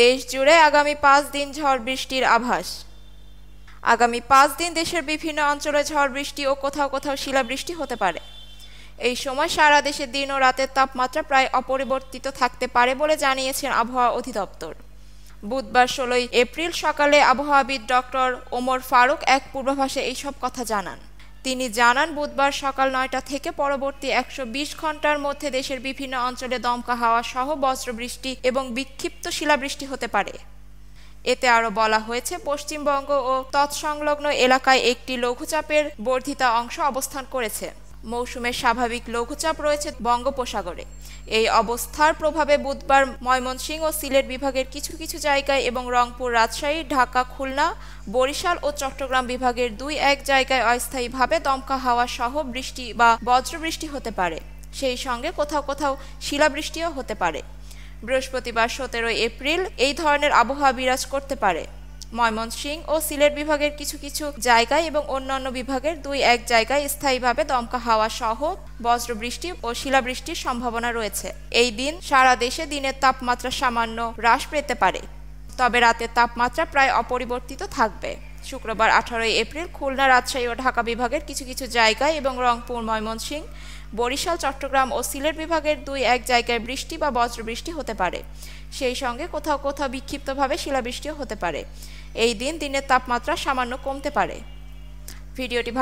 দেশ জুড়ে আগামী 5 দিন ঝড় বৃষ্টির আভাস। আগামী 5 দিন দেশের বিভিন্ন অঞ্চলে ঝড় বৃষ্টি ও কোথাও কোথাও শিলাবৃষ্টি হতে পারে। এই সময় সারা দেশে দিন ও রাতের তাপমাত্রা প্রায় অপরিবর্তিত থাকতে পারে বলে জানিয়েছেন আবহাওয়া অধিদপ্তর। বুধবার 16 এপ্রিল সকালে আবহাওয়াবিদ ডক্টর ওমর ফারুক এক পূর্বাভাসে এইসব কথা জানান। তিনি জানান, বুধবার সকাল 9টা থেকে পরবর্তী 120 ঘন্টার মধ্যে দেশের বিভিন্ন অঞ্চলে দমকা হাওয়া সহ বজ্রবৃষ্টি এবং বিক্ষিপ্ত শিলাবৃষ্টি হতে পারে। এতে আরও বলা হয়েছে, পশ্চিমবঙ্গ ও তৎসংলগ্ন এলাকায় একটি লঘুচাপের বর্ধিতা অংশ অবস্থান করেছে। মৌসুমের স্বাভাবিক লঘুচাপ রয়েছে বঙ্গোপসাগরে। এই অবস্থার প্রভাবে বুধবার ময়মনসিংহ ও সিলেট বিভাগের কিছু কিছু জায়গায় এবং রংপুর, রাজশাহী, ঢাকা, খুলনা, বরিশাল ও চট্টগ্রাম বিভাগের 2-1 জায়গায় অস্থায়ীভাবে দমকা হাওয়া সহ বৃষ্টি বা বজ্রবৃষ্টি হতে পারে। সেই সঙ্গে কোথাও কোথাও শিলাবৃষ্টিও হতে পারে। বৃহস্পতিবার 17 এপ্রিল এই ধরনের আবহাওয়া বিরাজ করতে পারে। ময়মনসিংহ ও সিলেট বিভাগের কিছু কিছু জায়গায় এবং অন্যান্য বিভাগের 2-1 জায়গায় স্থায়ীভাবে দমকা হাওয়া সহ বজ্রবৃষ্টি ও শিলাবৃষ্টির সম্ভাবনা রয়েছে। এই দিন সারা দেশে দিনের তাপমাত্রা সামান্য হ্রাস পেতে পারে, তবে রাতের তাপমাত্রা প্রায় অপরিবর্তিত থাকবে। শুক্রবার 18 এপ্রিল খুলনা, রাজশাহী ও ঢাকা বিভাগের কিছু কিছু জায়গায় এবং রংপুর, ময়মনসিংহ, বরিশাল, চট্টগ্রাম ও সিলেট বিভাগের 2-1 জায়গায় বৃষ্টি বা বজ্রবৃষ্টি হতে পারে। সেই সঙ্গে কোথাও কোথাও বিক্ষিপ্তভাবে শিলাবৃষ্টিও হতে পারে। এই দিন দিনের তাপমাত্রা সামান্য কমতে পারে। ভিডিওটি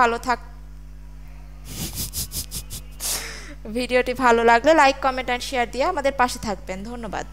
ভালো লাগলে লাইক, কমেন্ট অ্যান্ড শেয়ার দিয়ে আমাদের পাশে থাকবেন। ধন্যবাদ।